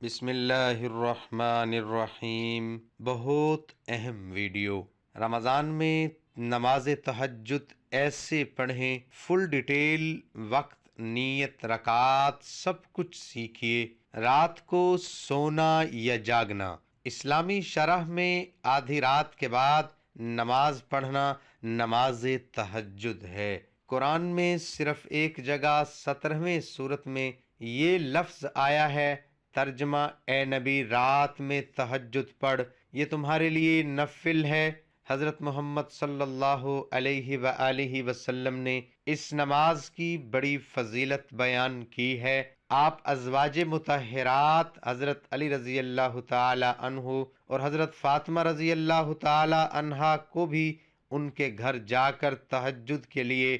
بسم اللہ الرحمن الرحیم۔ بہت اہم ویڈیو۔ رمضان میں نماز تہجد ایسے پڑھیں، فل ڈیٹیل، وقت، نیت، رکعات، سب کچھ سیکھیے۔ رات کو سونا یا جاگنا۔ اسلامی شرح میں آدھی رات کے بعد نماز پڑھنا نماز تہجد ہے۔ قرآن میں صرف ایک جگہ 17ویں سورت میں یہ لفظ آیا ہے، ترجمہ: اے نبی، رات میں تہجد پڑھ، یہ تمہارے لیے نفل ہے۔ حضرت محمد صلی اللہ علیہ وآلہ وسلم نے اس نماز کی بڑی فضیلت بیان کی ہے۔ آپ ازواج مطہرات حضرت علی رضی اللہ تعالی عنہ اور حضرت فاطمہ رضی اللہ تعالی عنہا کو بھی ان کے گھر جا کر تہجد کے لیے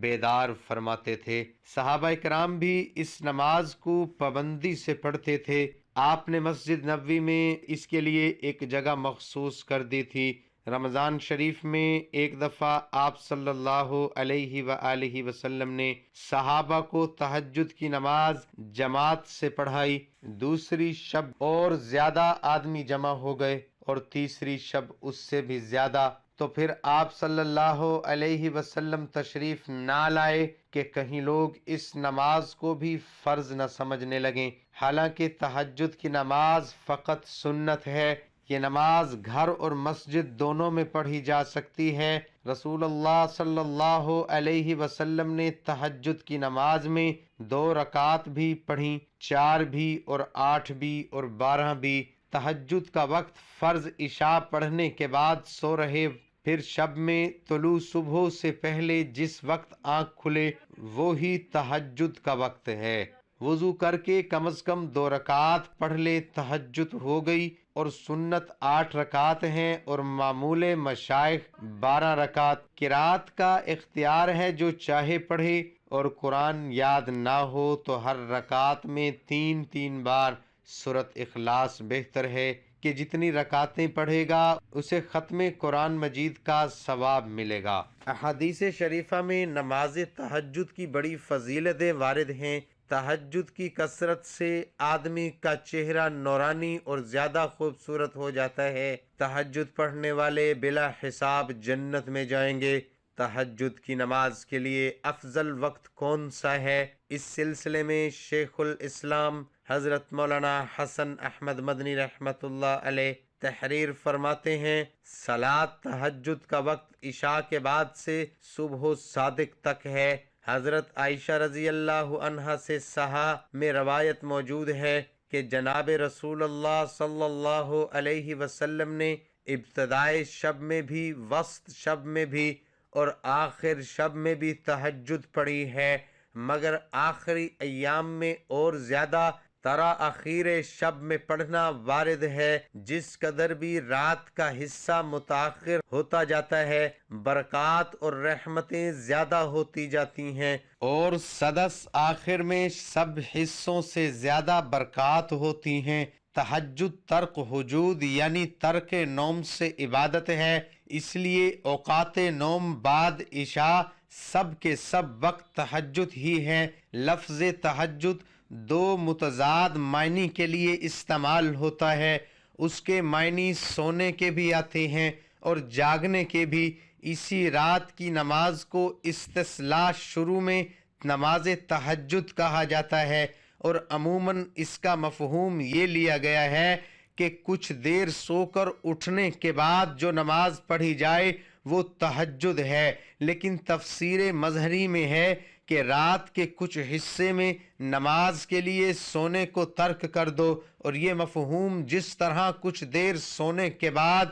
بیدار فرماتے تھے۔ صحابہ کرام بھی اس نماز کو پابندی سے پڑھتے تھے۔ آپ نے مسجد نبوی میں اس کے لیے ایک جگہ مخصوص کر دی تھی۔ رمضان شریف میں ایک دفعہ آپ صلی اللہ علیہ وآلہ وسلم نے صحابہ کو تہجد کی نماز جماعت سے پڑھائی۔ دوسری شب اور زیادہ آدمی جمع ہو گئے اور تیسری شب اس سے بھی زیادہ، تو پھر آپ صلی اللہ علیہ وسلم تشریف نہ لائے کہ کہیں لوگ اس نماز کو بھی فرض نہ سمجھنے لگیں۔ حالانکہ تہجد کی نماز فقط سنت ہے۔ یہ نماز گھر اور مسجد دونوں میں پڑھی جا سکتی ہے۔ رسول اللہ صلی اللہ علیہ وسلم نے تہجد کی نماز میں 2 رکعات بھی پڑھیں، 4 بھی اور 8 بھی اور 12 بھی۔ تہجد کا وقت فرض عشاء پڑھنے کے بعد سو رہے، پھر شب میں طلوع صبح سے پہلے جس وقت آنکھ کھلے وہی تہجد کا وقت ہے۔ وضو کر کے کم از کم 2 رکعات پڑھ لے، تہجد ہو گئی۔ اور سنت 8 رکعات ہیں اور معمول مشائخ 12 رکعات۔ قرات کا اختیار ہے، جو چاہے پڑھے، اور قرآن یاد نہ ہو تو ہر رکعت میں 3 بار سورۃ اخلاص بہتر ہے کہ جتنی رکعتیں پڑھے گا اسے ختم قرآن مجید کا ثواب ملے گا۔ احادیث شریفہ میں نماز تہجد کی بڑی فضیلتیں وارد ہیں۔ تہجد کی کثرت سے آدمی کا چہرہ نورانی اور زیادہ خوبصورت ہو جاتا ہے۔ تہجد پڑھنے والے بلا حساب جنت میں جائیں گے۔ تہجد کی نماز کے لیے افضل وقت کون سا ہے؟ اس سلسلے میں شیخ الاسلام حضرت مولانا حسن احمد مدنی رحمۃ اللہ علیہ تحریر فرماتے ہیں، صلاۃ تہجد کا وقت عشاء کے بعد سے صبح صادق تک ہے۔ حضرت عائشہ رضی اللہ عنہا سے صحیح میں روایت موجود ہے کہ جناب رسول اللہ صلی اللہ علیہ وسلم نے ابتدائے شب میں بھی، وسط شب میں بھی اور آخر شب میں بھی تہجد پڑھی ہے، مگر آخری ایام میں اور زیادہ تراخیر شب میں پڑھنا وارد ہے۔ جس قدر بھی رات کا حصہ متاخر ہوتا جاتا ہے، برکات اور رحمتیں زیادہ ہوتی جاتی ہیں، اور سدس آخر میں سب حصوں سے زیادہ برکات ہوتی ہیں۔ تہجد ترک حجود یعنی ترک نوم سے عبادت ہے، اس لیے اوقات نوم بعد عشاء سب کے سب وقت تہجد ہی ہے۔ لفظ تہجد 2 متضاد معنی کے لیے استعمال ہوتا ہے۔ اس کے معنی سونے کے بھی آتے ہیں اور جاگنے کے بھی۔ اسی رات کی نماز کو استثلاء شروع میں نماز تہجد کہا جاتا ہے، اور عموماً اس کا مفہوم یہ لیا گیا ہے کہ کچھ دیر سو کر اٹھنے کے بعد جو نماز پڑھی جائے وہ تہجد ہے۔ لیکن تفسیر مظہری میں ہے کہ رات کے کچھ حصے میں نماز کے لیے سونے کو ترک کر دو، اور یہ مفہوم جس طرح کچھ دیر سونے کے بعد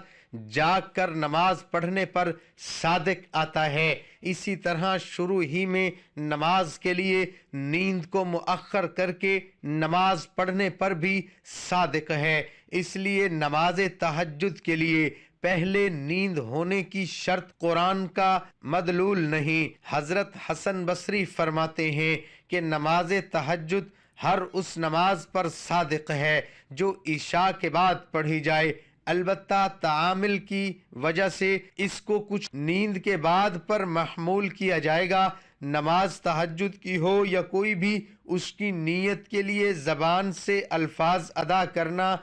جاگ کر نماز پڑھنے پر صادق آتا ہے، اسی طرح شروع ہی میں نماز کے لیے نیند کو مؤخر کر کے نماز پڑھنے پر بھی صادق ہے۔ اس لیے نماز تہجد کے لیے پہلے نیند ہونے کی شرط قرآن کا مدلول نہیں۔ حضرت حسن بصری فرماتے ہیں کہ نماز تہجد ہر اس نماز پر صادق ہے جو عشاء کے بعد پڑھی جائے، البتہ تعامل کی وجہ سے اس کو کچھ نیند کے بعد پر محمول کیا جائے گا، نماز تہجد کی ہو یا کوئی بھی، اس کی نیت کے لیے زبان سے الفاظ ادا کرنا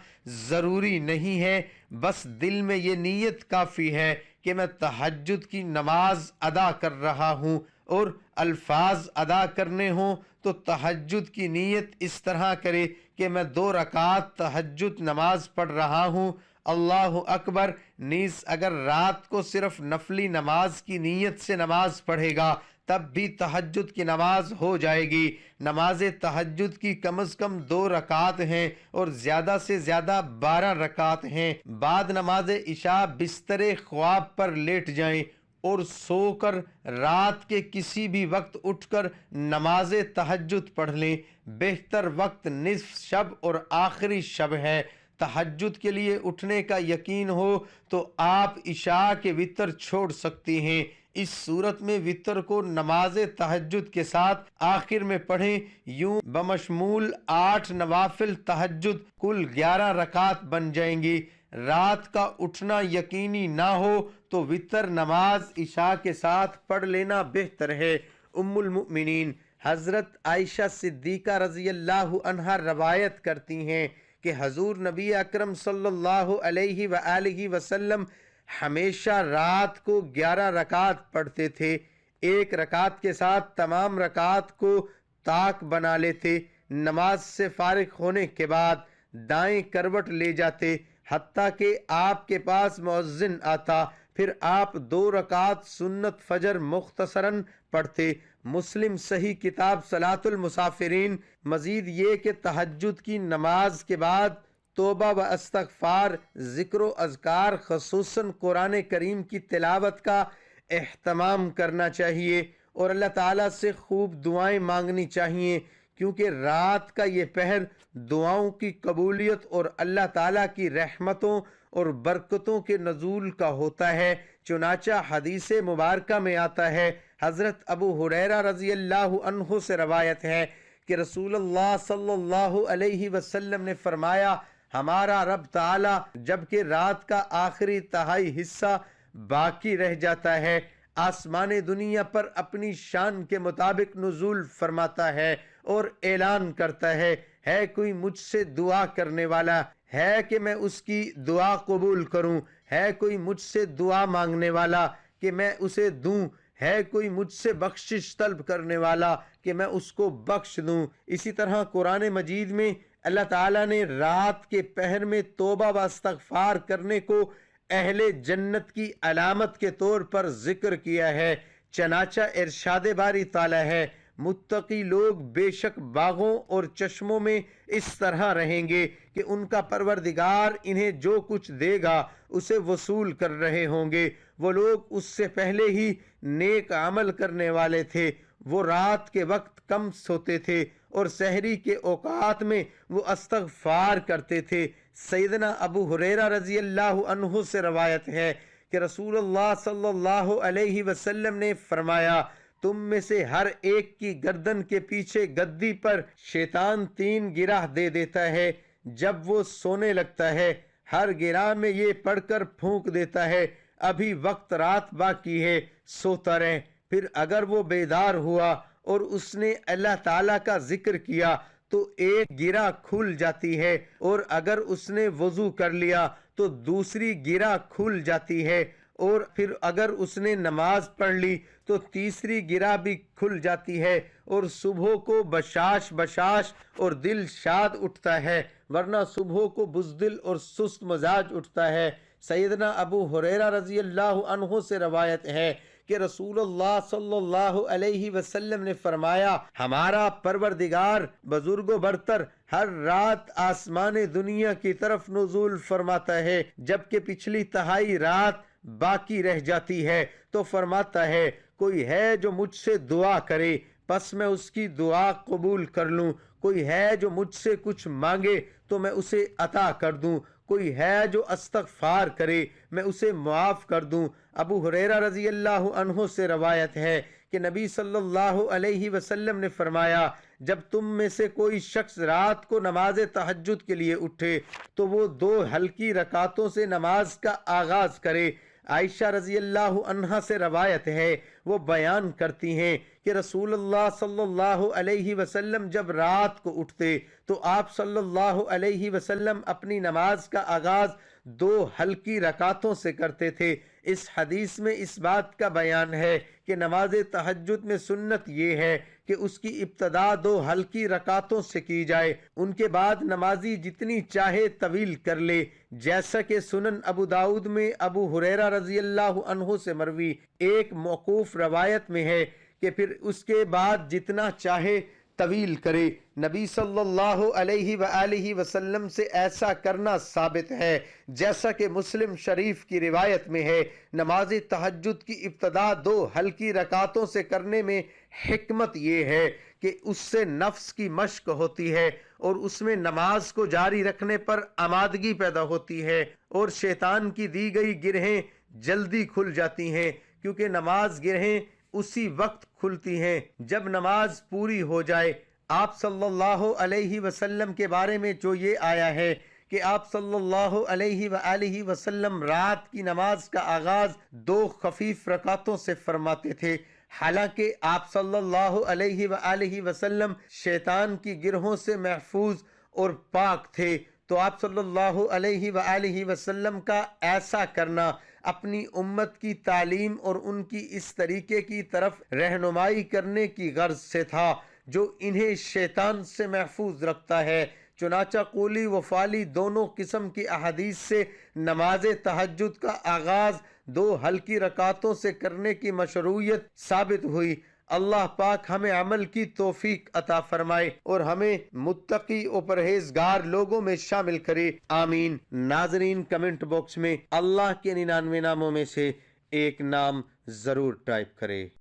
ضروری نہیں ہے، بس دل میں یہ نیت کافی ہے کہ میں تہجد کی نماز ادا کر رہا ہوں، اور الفاظ ادا کرنے ہوں تو تہجد کی نیت اس طرح کرے کہ میں 2 رکعت تہجد نماز پڑھ رہا ہوں، اللہ اکبر۔ نیز اگر رات کو صرف نفلی نماز کی نیت سے نماز پڑھے گا تب بھی تہجد کی نماز ہو جائے گی۔ نماز تہجد کی کم از کم 2 رکعت ہیں اور زیادہ سے زیادہ 12 رکعت ہیں۔ بعد نماز عشاء بستر خواب پر لیٹ جائیں اور سو کر رات کے کسی بھی وقت اٹھ کر نماز تہجد پڑھ لیں۔ بہتر وقت نصف شب اور آخری شب ہے۔ تہجد کے لیے اٹھنے کا یقین ہو تو آپ عشاء کے وتر چھوڑ سکتی ہیں۔ اس صورت میں وتر کو نماز تہجد کے ساتھ آخر میں پڑھیں، یوں بمشمول 8 نوافل تہجد کل 11 رکعت بن جائیں گی۔ رات کا اٹھنا یقینی نہ ہو تو وتر نماز عشاء کے ساتھ پڑھ لینا بہتر ہے۔ ام المؤمنین حضرت عائشہ صدیقہ رضی اللہ عنہا روایت کرتی ہیں کہ حضور نبی اکرم صلی اللہ علیہ وآلہ وسلم ہمیشہ رات کو 11 رکعت پڑھتے تھے، 1 رکعت کے ساتھ تمام رکعت کو طاق بنا لیتے، نماز سے فارغ ہونے کے بعد دائیں کروٹ لے جاتے حتیٰ کہ آپ کے پاس مؤذن آتا، پھر آپ 2 رکعت سنت فجر مختصراً پڑھتے۔ مسلم صحیح کتاب صلاۃ المسافرین۔ مزید یہ کہ تہجد کی نماز کے بعد توبہ و استغفار، ذکر و اذکار، خصوصاً قرآن کریم کی تلاوت کا اہتمام کرنا چاہیے اور اللہ تعالیٰ سے خوب دعائیں مانگنی چاہیے، کیونکہ رات کا یہ پہر دعاؤں کی قبولیت اور اللہ تعالیٰ کی رحمتوں اور برکتوں کے نزول کا ہوتا ہے۔ چنانچہ حدیث مبارکہ میں آتا ہے، حضرت ابو ہریرہ رضی اللہ عنہ سے روایت ہے کہ رسول اللہ صلی اللہ علیہ وسلم نے فرمایا، ہمارا رب تعالیٰ جبکہ رات کا آخری تہائی حصہ باقی رہ جاتا ہے، آسمان دنیا پر اپنی شان کے مطابق نزول فرماتا ہے اور اعلان کرتا ہے کوئی مجھ سے دعا کرنے والا ہے کہ میں اس کی دعا قبول کروں، ہے کوئی مجھ سے دعا مانگنے والا کہ میں اسے دوں، ہے کوئی مجھ سے بخشش طلب کرنے والا کہ میں اس کو بخش دوں۔ اسی طرح قرآن مجید میں اللہ تعالیٰ نے رات کے پہر میں توبہ و استغفار کرنے کو اہل جنت کی علامت کے طور پر ذکر کیا ہے۔ چنانچہ ارشاد باری تعالیٰ ہے، متقی لوگ بے شک باغوں اور چشموں میں اس طرح رہیں گے کہ ان کا پروردگار انہیں جو کچھ دے گا اسے وصول کر رہے ہوں گے۔ وہ لوگ اس سے پہلے ہی نیک عمل کرنے والے تھے، وہ رات کے وقت کم سوتے تھے اور سحری کے اوقات میں وہ استغفار کرتے تھے۔ سیدنا ابو ہریرہ رضی اللہ عنہ سے روایت ہے کہ رسول اللہ صلی اللہ علیہ وسلم نے فرمایا، تم میں سے ہر ایک کی گردن کے پیچھے گدی پر شیطان 3 گرہ دے دیتا ہے، جب وہ سونے لگتا ہے ہر گرہ میں یہ پڑھ کر پھونک دیتا ہے، ابھی وقت رات باقی ہے، سوتا رہیں۔ پھر اگر وہ بیدار ہوا اور اس نے اللہ تعالیٰ کا ذکر کیا تو ایک گرہ کھل جاتی ہے، اور اگر اس نے وضو کر لیا تو دوسری گرہ کھل جاتی ہے، اور پھر اگر اس نے نماز پڑھ لی تو تیسری گرہ بھی کھل جاتی ہے، اور صبح کو بشاش بشاش اور دل شاد اٹھتا ہے، ورنہ صبح کو بزدل اور سست مزاج اٹھتا ہے۔ سیدنا ابو ہریرہ رضی اللہ عنہ سے روایت ہے کہ رسول اللہ صلی اللہ علیہ وسلم نے فرمایا، ہمارا پروردگار بزرگ و برتر ہر رات آسمان دنیا کی طرف نزول فرماتا ہے، جبکہ پچھلی تہائی رات باقی رہ جاتی ہے تو فرماتا ہے، کوئی ہے جو مجھ سے دعا کرے پس میں اس کی دعا قبول کر لوں، کوئی ہے جو مجھ سے کچھ مانگے تو میں اسے عطا کر دوں، کوئی ہے جو استغفار کرے میں اسے معاف کر دوں۔ ابو ہریرہ رضی اللہ عنہ سے روایت ہے کہ نبی صلی اللہ علیہ وسلم نے فرمایا، جب تم میں سے کوئی شخص رات کو نماز تہجد کے لیے اٹھے تو وہ 2 ہلکی رکعتوں سے نماز کا آغاز کرے۔ عائشہ رضی اللہ عنہا سے روایت ہے، وہ بیان کرتی ہیں کہ رسول اللہ صلی اللہ علیہ وسلم جب رات کو اٹھتے تو آپ صلی اللہ علیہ وسلم اپنی نماز کا آغاز 2 ہلکی رکعتوں سے کرتے تھے۔ اس حدیث میں اس بات کا بیان ہے کہ نماز تہجد میں سنت یہ ہے کہ اس کی ابتدا 2 ہلکی رکعتوں سے کی جائے، ان کے بعد نمازی جتنی چاہے طویل کر لے، جیسا کہ سنن ابو داؤد میں ابو ہریرہ رضی اللہ عنہ سے مروی ایک موقوف روایت میں ہے کہ پھر اس کے بعد جتنا چاہے طویل کرے۔ نبی صلی اللہ علیہ وآلہ وسلم سے ایسا کرنا ثابت ہے، جیسا کہ مسلم شریف کی روایت میں ہے۔ نماز تہجد کی ابتدا 2 ہلکی رکعتوں سے کرنے میں حکمت یہ ہے کہ اس سے نفس کی مشق ہوتی ہے اور اس میں نماز کو جاری رکھنے پر آمادگی پیدا ہوتی ہے اور شیطان کی دی گئی گرہیں جلدی کھل جاتی ہیں، کیونکہ نماز گرہیں اسی وقت کھلتی ہیں جب نماز پوری ہو جائے۔ آپ صلی اللہ علیہ وسلم کے بارے میں جو یہ آیا ہے کہ آپ صلی اللہ علیہ وآلہ وسلم رات کی نماز کا آغاز 2 خفیف رکعتوں سے فرماتے تھے، حالانکہ آپ صلی اللہ علیہ وآلہ وسلم شیطان کی گرہوں سے محفوظ اور پاک تھے، تو آپ صلی اللہ علیہ وآلہ وسلم کا ایسا کرنا اپنی امت کی تعلیم اور ان کی اس طریقے کی طرف رہنمائی کرنے کی غرض سے تھا جو انہیں شیطان سے محفوظ رکھتا ہے۔ چنانچہ قولی و فعلی دونوں قسم کی احادیث سے نماز تہجد کا آغاز 2 ہلکی رکعتوں سے کرنے کی مشروعیت ثابت ہوئی۔ اللہ پاک ہمیں عمل کی توفیق عطا فرمائے اور ہمیں متقی و پرہیزگار لوگوں میں شامل کرے، آمین۔ ناظرین، کمنٹ باکس میں اللہ کے 99 ناموں میں سے ایک نام ضرور ٹائپ کرے۔